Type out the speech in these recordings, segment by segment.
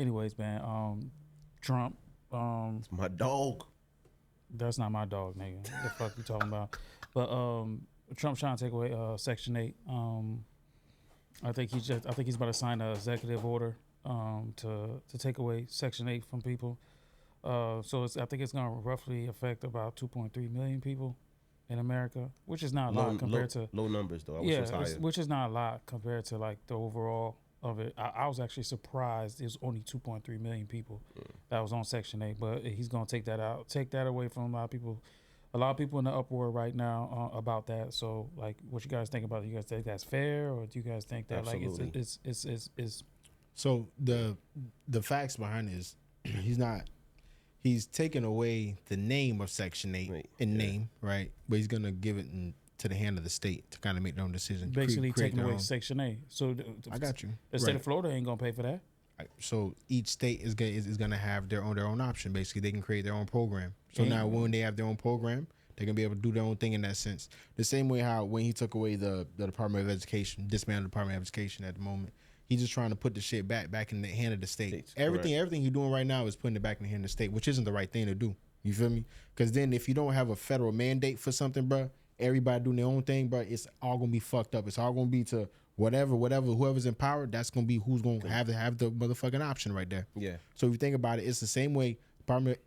Anyways, man, Trump. It's my dog. That's not my dog, nigga. What the fuck you talking about? But Trump's trying to take away Section 8. I think he's about to sign an executive order to take away Section 8 from people. So I think it's gonna roughly affect about 2.3 million people in America, which is not a lot compared to low numbers though. I was higher. Which is not a lot compared to like the overall of it. I was actually surprised it's only 2.3 million people that was on Section 8, but he's gonna take that away from a lot of people. A lot of people in the uproar right now about that. So, like, what you guys think about it? You guys think that's fair, or do you guys think that Absolutely. like it's So the facts behind it is he's taking away the name of Section 8 in name, right? But he's gonna give it to the hand of the state to kind of make their own decision. basically taking away Section 8. So I got you. The state of Florida ain't gonna pay for that. So each state is gonna have their own option. Basically, they can create their own program. So now when they have their own program, they're gonna be able to do their own thing in that sense. The same way how when he took away the Department of Education, dismantled the Department of Education at the moment, he's just trying to put the shit back in the hand of the state. Everything you're doing right now is putting it back in the hand of the state, which isn't the right thing to do. You feel me? Because then if you don't have a federal mandate for something, bro, everybody doing their own thing, bro, it's all gonna be fucked up. It's all gonna be to whoever's in power, that's gonna be who's gonna have the motherfucking option right there. Yeah. So if you think about it, it's the same way Department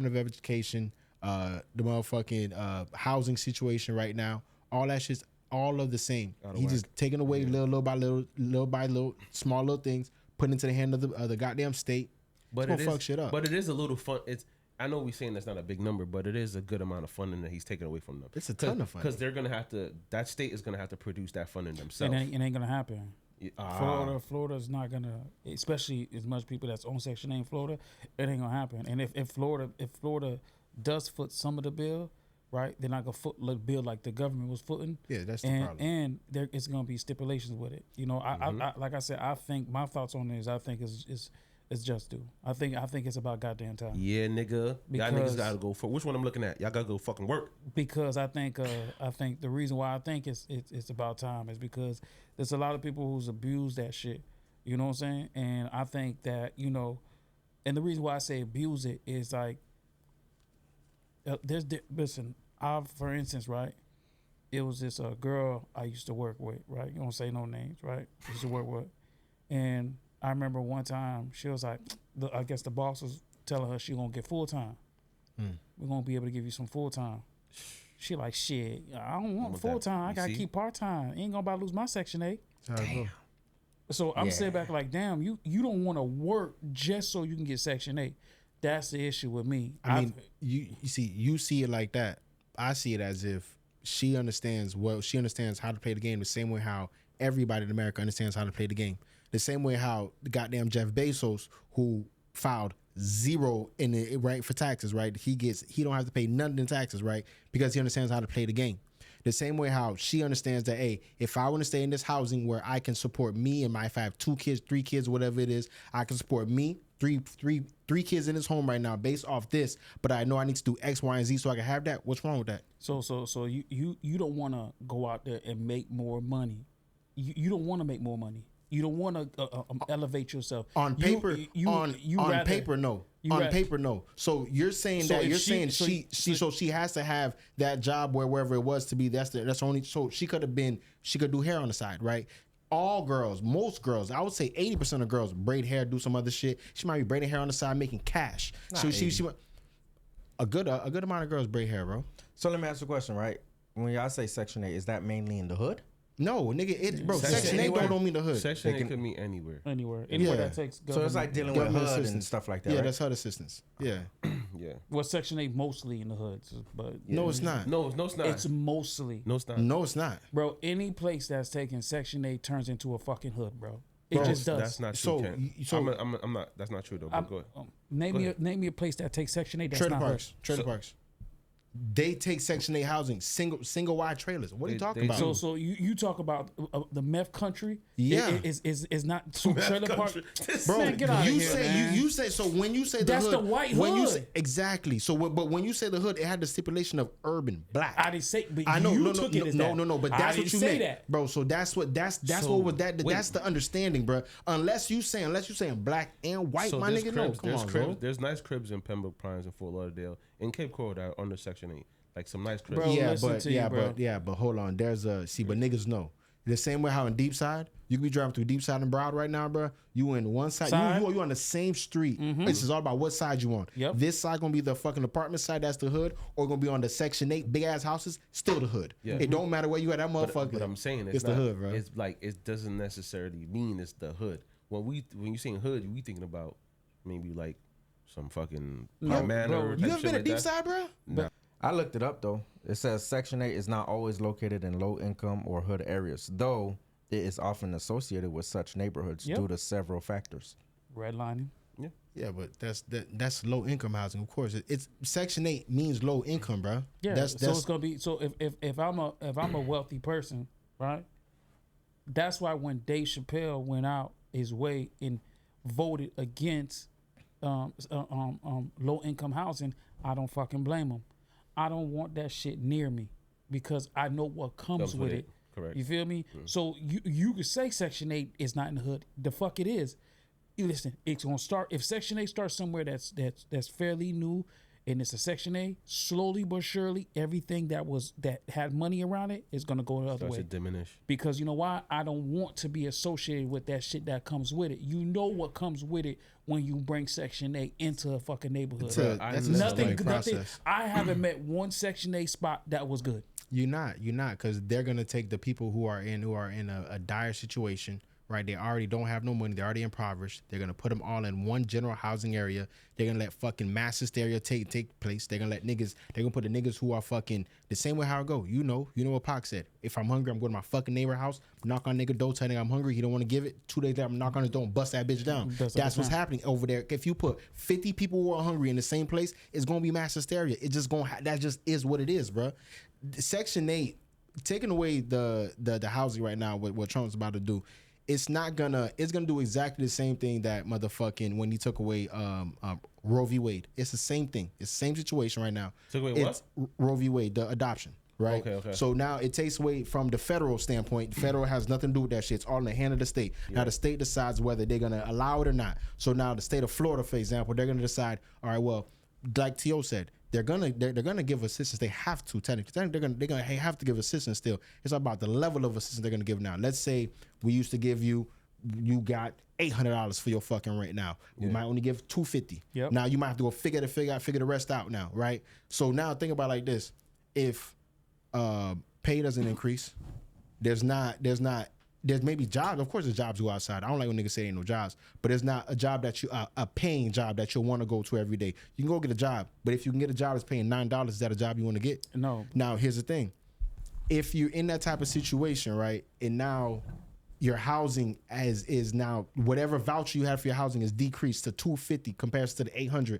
of Education, the motherfucking housing situation right now, all that shit's all of the same. He's just taking away little by little, small little things, putting into the hand of the goddamn state. But it's gonna fuck shit up. But it is a little fun. I know we're saying that's not a big number, but it is a good amount of funding that he's taking away from them. It's a ton of funding. Because they're going to have to, that state is going to have to produce that funding themselves. It ain't going to happen. Florida's not going to, especially as much people that's on Section 8 in Florida, it ain't going to happen. And if Florida does foot some of the bill, right, they're not going to foot the bill like the government was footing. Yeah, that's the problem. And it's going to be stipulations with it. You know, I like I said, I think my thoughts on it is I think it's just due. I think it's about goddamn time. Yeah, nigga. Y'all niggas gotta go for which one I'm looking at. Y'all gotta go fucking work. Because I think the reason why I think it's about time is because there's a lot of people who's abused that shit. You know what I'm saying? And I think that, you know, and the reason why I say abuse it is like listen, for instance, right? It was this girl I used to work with, right? You don't say no names, right? I used to work with, and I remember one time she was like, I guess the boss was telling her she gonna get full time. We're gonna be able to give you some full time. She like, shit, I don't want full time. I gotta keep part time. Ain't gonna about to lose my Section 8. Damn. So I'm sitting back like, damn, you don't want to work just so you can get Section 8. That's the issue with me. I mean, you see it like that. I see it as if she understands how to play the game the same way how everybody in America understands how to play the game. The same way how the goddamn Jeff Bezos, who filed zero in it, right, for taxes, right? He don't have to pay nothing in taxes, right? Because he understands how to play the game. The same way how she understands that, hey, if I want to stay in this housing where I can support me and if I have 2 kids, 3 kids, whatever it is, I can support me, three kids in this home right now based off this, but I know I need to do X, Y, and Z so I can have that. What's wrong with that? So you don't want to go out there and make more money. You don't want to make more money. You don't want to elevate yourself. On paper, on paper, no. On paper, no. So you're saying she has to have that job wherever it was to be. That's only so she could do hair on the side, right? All girls, most girls, I would say 80% of girls braid hair, do some other shit. She might be braiding hair on the side, making cash. So she a good amount of girls braid hair, bro. So let me ask you a question, right? When y'all say Section 8, is that mainly in the hood? No, nigga, bro. Section 8 don't mean the hood. Section 8 could mean anywhere. Anywhere that takes government. So it's like dealing with HUD and stuff like that. Yeah, right? that's HUD assistance. Yeah. Yeah. Well, Section 8 mostly in the hoods, but no, it's not. No, it's not. It's mostly. No, it's not. No, it's not. Bro, any place that's taking Section 8 turns into a fucking hood, bro. It just does. That's not true. So I'm not. That's not true though. But go ahead. Name me a place that takes Section 8. That's Trailer not parks. hood. Trailer parks. they take Section 8 housing, single wide trailers. What are you talking about? So you talk about the meth country? Yeah. Is not so trailer park. Bro, Man, get out of here, man. you say so when you say the That's hood, the white when you hood. say, exactly. So but when you say the hood, it had the stipulation of urban black. I didn't say, but I know, you no, took no, it as no, that. no, no, but I that's what didn't you say meant, that. bro. So that's what that's the understanding, bro. Unless you saying black and white, So my there's nigga, cribs, no, come there's on, cribs, bro. There's nice cribs in Pembroke Pines and Fort Lauderdale, in Cape Coral that are under Section 8, like some nice cribs. Bro, listen to you, bro. But hold on. There's a but niggas know. The same way how in Deep Side, you can be driving through Deep Side and Broad right now, bro. You in one side, you on the same street. This is all about what side you on. Yep. This side gonna be the fucking apartment side, that's the hood, or gonna be on the Section 8 big ass houses, still the hood. Yeah. It don't matter where you at, that motherfucker. But I'm saying it's not, the hood, bro. It's like it doesn't necessarily mean it's the hood. When you saying hood, we thinking about maybe like some fucking manor. You ever been to Deep Side, bro? Nah. I looked it up though. It says Section 8 is not always located in low income or hood areas, though it is often associated with such neighborhoods due to several factors. Redlining. Yeah, but that's low income housing. Of course, it's Section 8 means low income, bro. Yeah, so it's gonna be so if I'm a wealthy person, right? That's why when Dave Chappelle went out his way and voted against low income housing, I don't fucking blame him. I don't want that shit near me because I know what comes with it. Correct. You feel me? So you could say Section 8 is not in the hood. The fuck it is. You listen, it's gonna start if Section 8 starts somewhere that's fairly new and it's a Section 8, slowly but surely everything that had money around it is gonna go the other way. To diminish. Because you know why? I don't want to be associated with that shit that comes with it. You know what comes with it when you bring Section 8 into a fucking neighborhood. That's nothing. process. I haven't met one Section 8 spot that was good. You're not, because they're gonna take the people who are in a dire situation, right? They already don't have no money. They're already impoverished. They're gonna put them all in one general housing area. They're gonna let fucking mass hysteria take place. They're gonna put the niggas who are fucking the same way how it go. You know what Pac said. If I'm hungry, I'm going to my fucking neighbor house, knock on nigga door, tell nigga I'm hungry. He don't want to give it. 2 days later, I'm knock on his door and bust that bitch down. That's what's happening over there. If you put 50 people who are hungry in the same place, it's gonna be mass hysteria. It just that just is what it is, bro. Section 8 taking away the housing right now. What Trump's about to do. It's gonna do exactly the same thing that motherfucking when he took away Roe v. Wade. It's the same thing. It's the same situation right now. Took away it's what? Roe v. Wade, the adoption, right? Okay. So now it takes away from the federal standpoint. The federal has nothing to do with that shit. It's all in the hand of the state. Yeah. Now the state decides whether they're gonna allow it or not. So now the state of Florida, for example, they're gonna decide. All right, well, like T.O. said. They're gonna give assistance. They have to technically. They're gonna have to give assistance still. It's about the level of assistance they're gonna give now. Let's say we used to give you got $800 for your fucking rent now. We might only give $250. Yep. Now you might have to go figure the rest out now, right? So now think about it like this: if pay doesn't increase, there's maybe jobs. Of course, there's jobs who outside. I don't like when niggas say ain't no jobs, but it's not a job that a paying job that you'll want to go to every day. You can go get a job, but if you can get a job that's paying $9, is that a job you want to get? No. Now, here's the thing. If you're in that type of situation, right, and now your housing is now whatever voucher you have for your housing is decreased to $250 compared to the $800,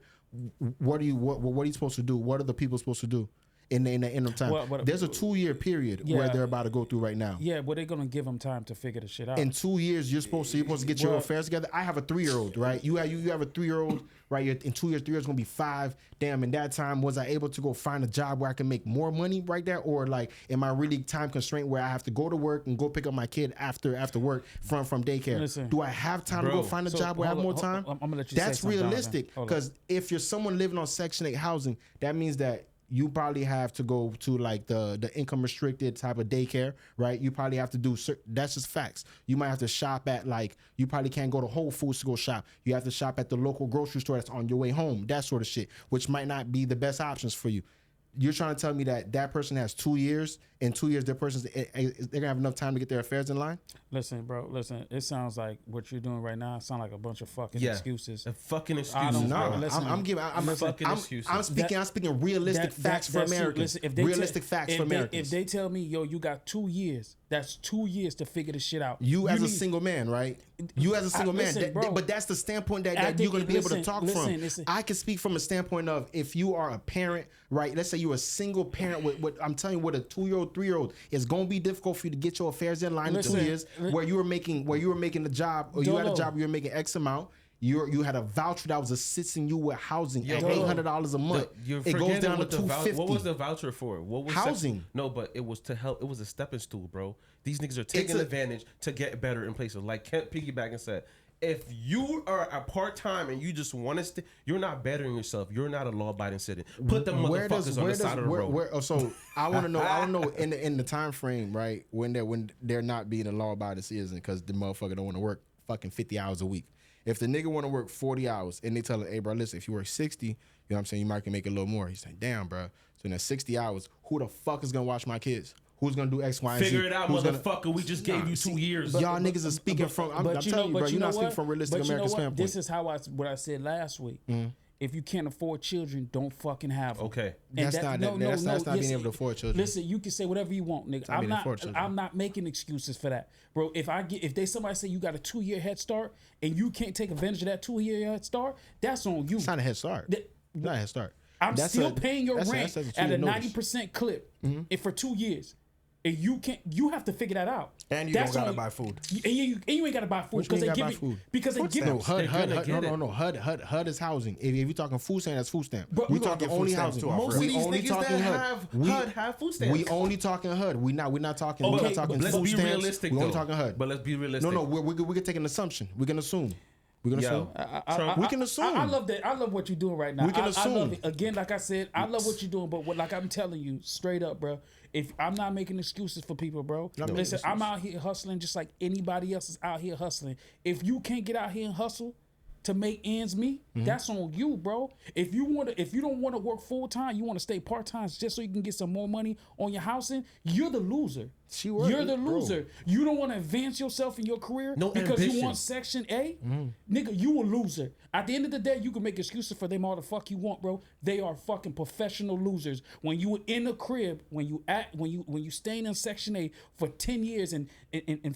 what are you supposed to do? What are the people supposed to do? In the end of time, there's a 2-year period where they're about to go through right now. Yeah, but they're gonna give them time to figure the shit out. In 2 years, you're supposed to get your affairs together. I have a 3-year-old, right? You have a 3-year-old, right? In 2 years, 3 years gonna be 5. Damn, in that time, was I able to go find a job where I can make more money right there, or like, am I really time constrained where I have to go to work and go pick up my kid after work from daycare? Listen, do I have time to go find a job where I have more time? I'm gonna let you. That's say realistic because if you're someone living on Section 8 housing, that means that you probably have to go to like the income restricted type of daycare, right? You probably have to do, that's just facts. You might have to shop at you probably can't go to Whole Foods to go shop. You have to shop at the local grocery store that's on your way home, that sort of shit, which might not be the best options for you. You're trying to tell me that person has 2 years, in 2 years they're gonna have enough time to get their affairs in line? Listen, bro, it sounds like what you're doing right now sound like a bunch of fucking excuses. A fucking excuses. I'm speaking realistic facts for Americans. Realistic facts for Americans. If they tell me, yo, you got 2 years That's 2 years to figure this shit out. You as a single man, right? You as a single man, listen, bro, but that's the standpoint that you're gonna be able to talk from. Listen. I can speak from a standpoint of if you are a parent, right? Let's say you're a single parent with I'm telling you, with a 2-year-old, 3-year-old, it's gonna be difficult for you to get your affairs in line in 2 years. Where you were making the job, or you had a job where you were making X amount. You had a voucher that was assisting you with housing at $800 a month. It goes down to $250. What was the voucher for? What was housing? No, but it was to help. It was a stepping stool, bro. These niggas are taking advantage to get better in places. Like Kent piggyback and said, if you are a part time and you just want to, you're not bettering yourself. You're not a law abiding citizen. Put them motherfuckers on the side of the road. So I want to know. I want to know in the time frame, right, when they're not being a law abiding citizen because the motherfucker don't want to work fucking 50 hours a week. If the nigga want to work 40 hours and they tell her, hey, bro, listen, if you work 60, you know what I'm saying, you might can make a little more. He's saying, damn, bro. So in that 60 hours, who the fuck is going to watch my kids? Who's going to do X, Y, and Z? Figure it out, motherfucker. We just gave you 2 years. Y'all niggas are speaking from, I'm telling you, bro, you're not speaking from realistic American standpoint. This is what I said last week. Mm-hmm. If you can't afford children, don't fucking have them. Okay. That's not being able to afford children. Listen, you can say whatever you want, nigga. I'm not making excuses for that. Bro, if somebody say you got a 2-year head start and you can't take advantage of that 2-year head start, that's on you. It's not a head start. Not a head start. I'm still paying your rent at a 90% clip for 2 years. And you have to figure that out. And you don't gotta buy food. And you ain't gotta buy food because they give it. Because they give it. HUD is housing. If you're talking food stamp, that's food stamp. Bro, we talking only housing. Most of these niggas that have HUD have food stamps. We only talking HUD. We're not talking. We're not talking let's food be stamps. realistic. We're only talking HUD. But let's be realistic. No, we can take an assumption. We're gonna assume. We can assume. I love that. I love what you're doing right now. We can assume. I love it. Again, like I said, I love what you're doing. But like I'm telling you, straight up, bro. If I'm not making excuses for people, bro. Listen, I'm out here hustling just like anybody else is out here hustling. If you can't get out here and hustle to make ends meet, that's on you, bro. If you don't want to work full time, you want to stay part time just so you can get some more money on your housing, you're the loser. You're the loser. Bro. You don't want to advance yourself in your career because you want Section 8? Nigga, you a loser. At the end of the day, you can make excuses for them all the fuck you want, bro. They are fucking professional losers. When you in the crib, when you staying in Section 8 for 10 years and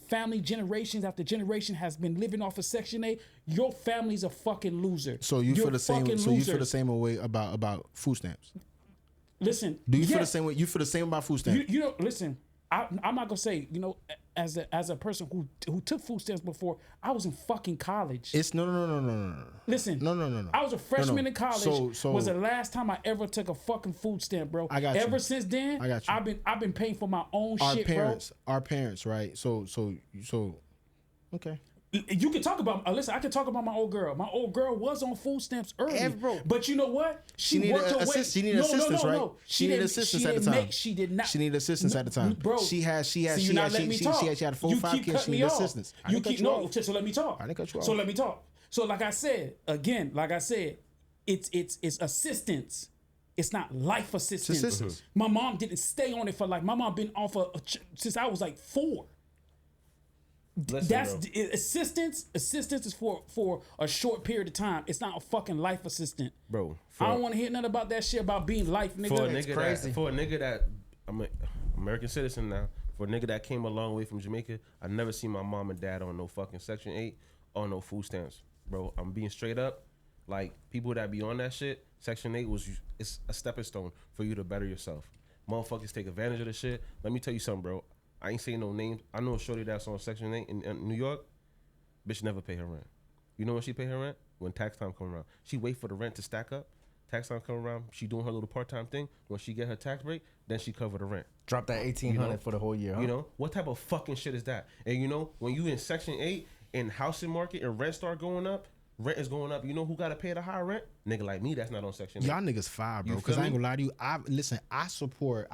family generations after generation has been living off of Section 8, your family's a fucking loser. So you feel the same. So you feel the same way about food stamps. Listen, do you feel the same way? You feel the same about food stamps? You know, listen. I'm not gonna say, you know, as a person who took food stamps before, I was in fucking college. It's no. Listen, no. I was a freshman in college. So was the last time I ever took a fucking food stamp, bro. I got you. Ever since then, I got you. I've been paying for my own shit, bro. Our parents, right? So, okay. You can talk about. Listen, I can talk about my old girl. My old girl was on food stamps early, but you know what? She worked her way. She needed assistance, right? She needed assistance at the time. She did not. She needed assistance at the time, bro. She had she had 4-5 kids. She needed assistance. You keep so let me talk. I didn't cut you off. So let me talk. So like I said, it's assistance. It's not life assistance. It's assistance. My mom didn't stay on it for like. My mom been off since I was like 4. Listen, that's bro. Assistance is for a short period of time. It's not a fucking life assistant, bro. I don't want to hear nothing about that shit about being life, nigga. For a nigga that I'm an American citizen now. For a nigga that came a long way from Jamaica, I never seen my mom and dad on no fucking Section 8 or no food stamps, bro. I'm being straight up. Like people that be on that shit, Section 8 it's a stepping stone for you to better yourself. Motherfuckers take advantage of the shit. Let me tell you something, bro. I ain't saying no names. I know a shorty that's on Section 8 in New York. Bitch never pay her rent. You know when she pay her rent? When tax time come around. She wait for the rent to stack up. Tax time come around. She doing her little part-time thing. When she get her tax break, then she cover the rent. Drop that $1,800 for the whole year, huh? You know? What type of fucking shit is that? And you know, when you in Section 8 and housing market and rent start going up, rent is going up. You know who got to pay the higher rent? Nigga like me that's not on Section 8. Y'all niggas fire, bro. Because I ain't gonna lie to you. I support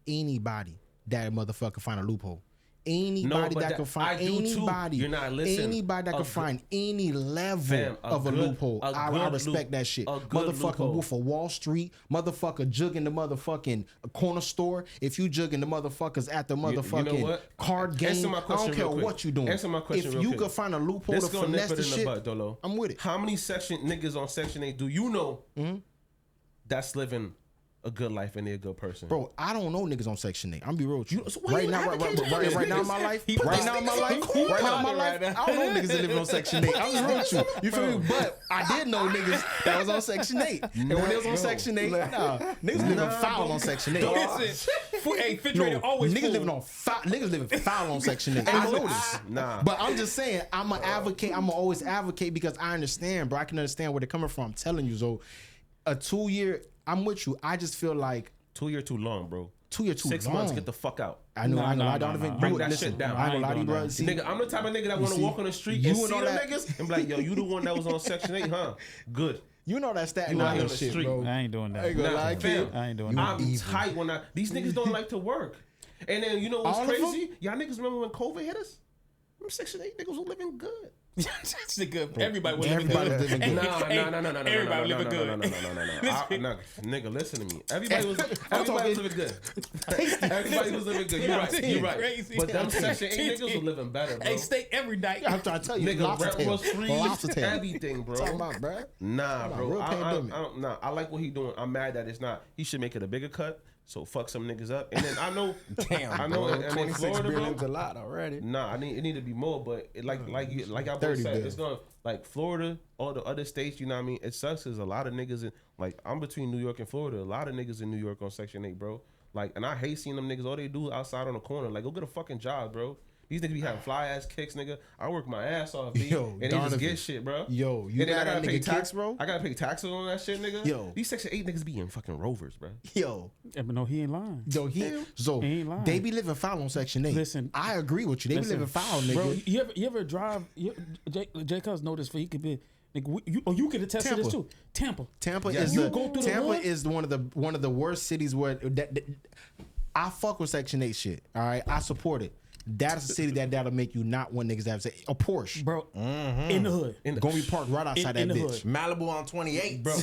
anybody that motherfucker find a loophole. Anybody that can find anybody. You're not listening. Anybody that can find any level of a loophole. I respect that shit. Motherfucker Wolf of Wall Street. Motherfucker jugging the motherfucking corner store. If you jugging the motherfuckers at the motherfucking you know card game, I don't care what you doing. Answer my question if you could find a loophole to finesse the shit, Dolo. I'm with it. How many niggas on Section 8 do you know that's living a good life and they're a good person. Bro, I don't know niggas on Section 8. I'm be real with you. So why Right you now, right now in my life, I don't know niggas that live on Section 8. I'm just real with you. You feel me? But I did know niggas that was on Section 8. And when they was on Section 8, niggas living foul on Section 8. Listen, hey, refrigerator always Niggas full. living foul on Section 8. I know this. Nah. But I'm just saying, I'm an advocate. I'm always advocate because I understand, bro. I can understand where they're coming from. I'm telling you, so a 2-year, I'm with you. I just feel like 2 year too long, bro. 2 year too 6 long. months, get the fuck out. I know. I don't even Bring do it. that Listen, shit down. I ain't gonna lie to you, bro. See, Nigga, I'm the type of nigga that want to see, walk on the street you and and see all them that- niggas and be like, yo, you the one that was on Section 8, huh? Good. you know that Staten You out Island on the shit, street. bro. I ain't doing I that. ain't gonna Nah, lie, fam. kid. I ain't doing I'm that. tight when these niggas don't like to work. And then you know what's All of them? crazy? Y'all niggas remember when COVID hit us? Them Section 8 niggas were living good. That's the good. Everybody was living Everybody good. was living good. No. Everybody living good. No. Nigga, listen to me. Everybody was living good. Everybody was living good. You're right. Crazy. But them Section 8 niggas were living better, bro. Hey, steak every night. I'm trying to tell you, Nigga, lobster rent tail. was free. Lobster tail. Everything, bro. Talking about, bro. Nah, bro. real pandemic. I like what he doing. I'm mad that it's not. He should make it a bigger cut. So fuck some niggas up. And then I know, I know, and in 26 Florida, billion's bro. a lot already. Nah, it need to be more. But it, like y'all both 30 said, bill. it's gonna like Florida, all the other states. You know what I mean? It sucks. There's a lot of niggas in. Like I'm between New York and Florida. A lot of niggas in New York on Section 8, bro. Like, and I hate seeing them niggas. All they do outside on the corner. Like, go get a fucking job, bro. These niggas be having fly ass kicks, nigga. I work my ass off, B, Yo, and they Donovan. just get shit, bro. Yo, you and then got I gotta that pay nigga tax, kicks, bro? I gotta pay taxes on that shit, nigga. Yo. These Section 8 niggas be in fucking Rovers, bro. Yo, Yeah, but no, he ain't lying. he ain't lying. they be living foul on Section 8. Listen, I agree with you. They be living foul, nigga. Bro, you ever drive? JCUZZ know this for he could be. Nigga, you could attest to this Tampa. too. Tampa. Tampa Yes. is You go through the Tampa hood? is one of the worst cities where that I fuck with Section 8 shit. All right, I support it. That's a city that'll make you not want niggas to have a Porsche. Bro, in the hood. Gonna be parked right outside in that the bitch. hood. Malibu on 28, Bro,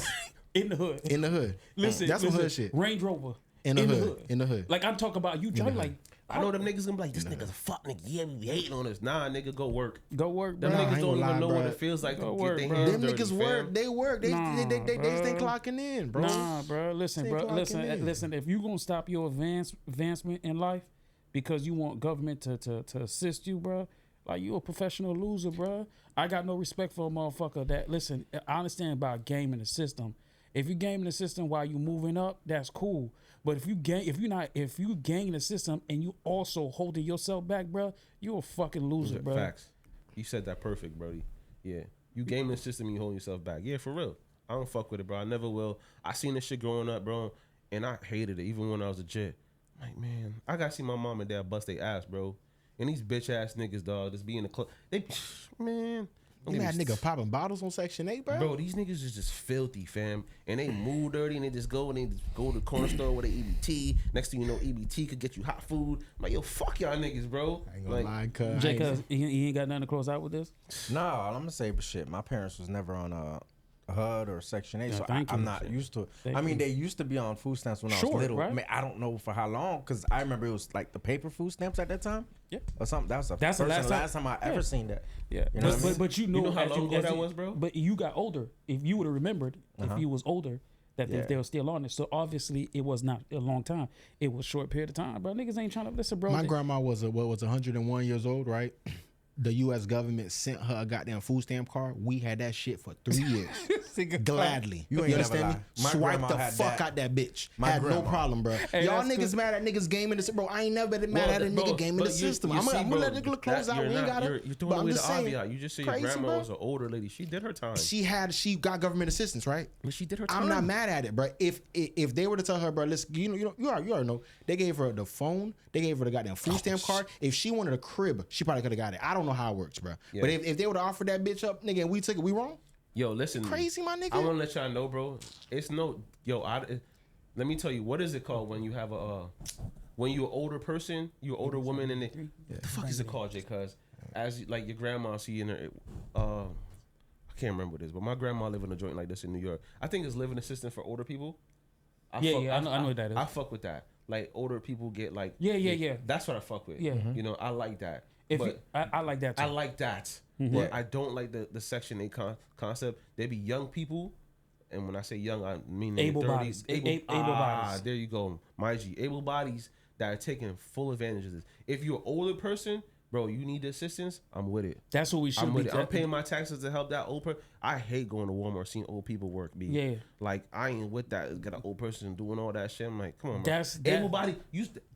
In the hood. In the hood. Listen, That's some listen, hood shit. Range Rover. In the hood. In the hood. Like I'm talking about you drive like I know them niggas gonna be like, this nigga's a fuck nigga. Yeah, we hating on us. Nah, nigga, go work. go work, bro. Them I niggas ain't don't gonna even lie, know what bro. it feels like Go to work, get bro. their hands Them dirty, niggas fam. work. They work. They Nah, stay bro. clocking in, bro. Nah, bro. Listen, Stay bro. clocking in. Listen. If you gonna stop your advancement in life because you want government to assist you, bro, like you a professional loser, bro. I got no respect for a motherfucker that. Listen, I understand about gaming the system. If you gaming the system while you moving up, that's cool. But if you gang the system and you also holding yourself back, bro, you a fucking loser, bro. Facts. You said that perfect, Brody. Yeah. You gaming the system and you holding yourself back. Yeah, for real. I don't fuck with it, bro. I never will. I seen this shit growing up, bro, and I hated it even when I was a kid. Like, man, I gotta see my mom and dad bust their ass, bro. And these bitch ass niggas, dog, just be in the club. They, man. don't You get mad me nigga popping bottles on Section 8, bro? Bro, these niggas is just filthy, fam. And they move dirty and they just go to the corner store with a EBT. Next thing you know, EBT could get you hot food. I'm like, yo, fuck y'all niggas, bro. I ain't gonna Like, lie, cuz. JCUZZ, he ain't got nothing to close out with this. No, I'm gonna say, but shit, my parents was never on a HUD or Section 8, Yeah, so thank I'm you. not used to it. Thank I mean, you. they used to be on food stamps when I Sure, was little. right? I mean, I don't know for how long, because I remember it was like the paper food stamps at that time. Yeah. Or something. That was That's the last time I ever Yeah. seen that. Yeah, You know what I mean? but you know how as long ago as that was, bro? But you got older. If you would have remembered, if you was older, that Yeah. they were still on it. So obviously it was not a long time. It was a short period of time, bro. Niggas ain't trying to listen, bro. My grandma was 101 years old, right? The U.S. government sent her a goddamn food stamp card. We had that shit for 3 years. Gladly. You ain't never understand me? lie. My Swipe grandma the had fuck that. out that bitch. My Had no grandma. problem, bro. Hey, Y'all that's niggas good. mad at niggas gaming the system, bro. I ain't never been mad at a bro, nigga gaming the but system. you I'm see, gonna bro, let the close that out. We you're ain't not- got You're it. throwing But I'm away the just saying. obvious. You just say your Crazy, grandma bro. was an older lady. She did her time. She got government assistance, right? She did her time. I'm not mad at it, bro. If they were to tell her, bro, listen, you already know. They gave her the phone. They gave her the goddamn food stamp card. If she wanted a crib, she probably could have got it. I don't know how it works, bro. Yeah. But if they would have offered that bitch up, nigga, and we took it, we wrong? Yo, listen. Crazy, my nigga. I want to let y'all know, bro. It's no. Yo, let me tell you, what is it called when you have when you're an older person, you're an older woman, and what the fuck is it called, Jay? Cause as like your grandma, see in her, I can't remember what it is, but my grandma lived in a joint like this in New York. I think it's living assistance for older people. I know what that is. I fuck with that. Like older people get like. Yeah. That's what I fuck with. Yeah. You know, I like that. If But you, I like that too. I like that. But I don't like the Section 8 concept. There be young people and when I say young, I mean in Able their bodies. 30s. Able bodies. There you go, my G. Able bodies that are taking full advantage of this. If you're an older person, bro, you need assistance, I'm with it. That's what we should I'm be. with it. I'm paying my taxes to help that old person. I hate going to Walmart seeing old people work. Yeah. Like, I ain't with that. Got an old person doing all that shit. I'm like, come on, That's able body.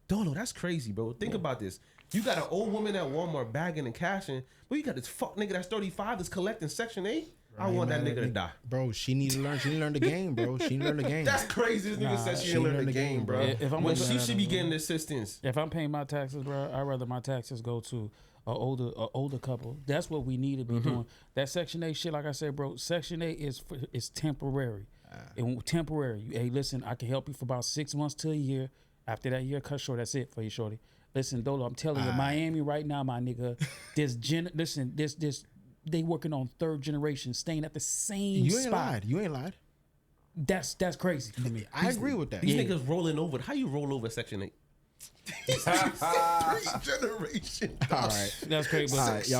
Dolo, that's crazy, bro. Think about this. You got an old woman at Walmart bagging and cashing, but you got this fuck nigga that's 35 that's collecting Section 8. I want that nigga to die. Bro, she need to learn. She need to learn the game, bro. She need to learn the game. That's crazy. This nigga said she didn't learn the game, bro. If I'm when gonna- she should be getting assistance. If I'm paying my taxes, bro, I'd rather my taxes go to a older couple. That's what we need to be doing. That Section 8 shit, like I said, bro, Section 8 is temporary. And temporary. Hey, listen, I can help you for about 6 months to a year. After that year cut short, that's it for you, shorty. Listen, Dolo, I'm telling you, Miami right now, my nigga, they working on third generation, staying at the same You ain't spot. lied. You ain't lied. That's crazy to me. I agree with that. These niggas rolling over. How you roll over Section 8? 3 generations. All right. That's crazy. But All right, y'all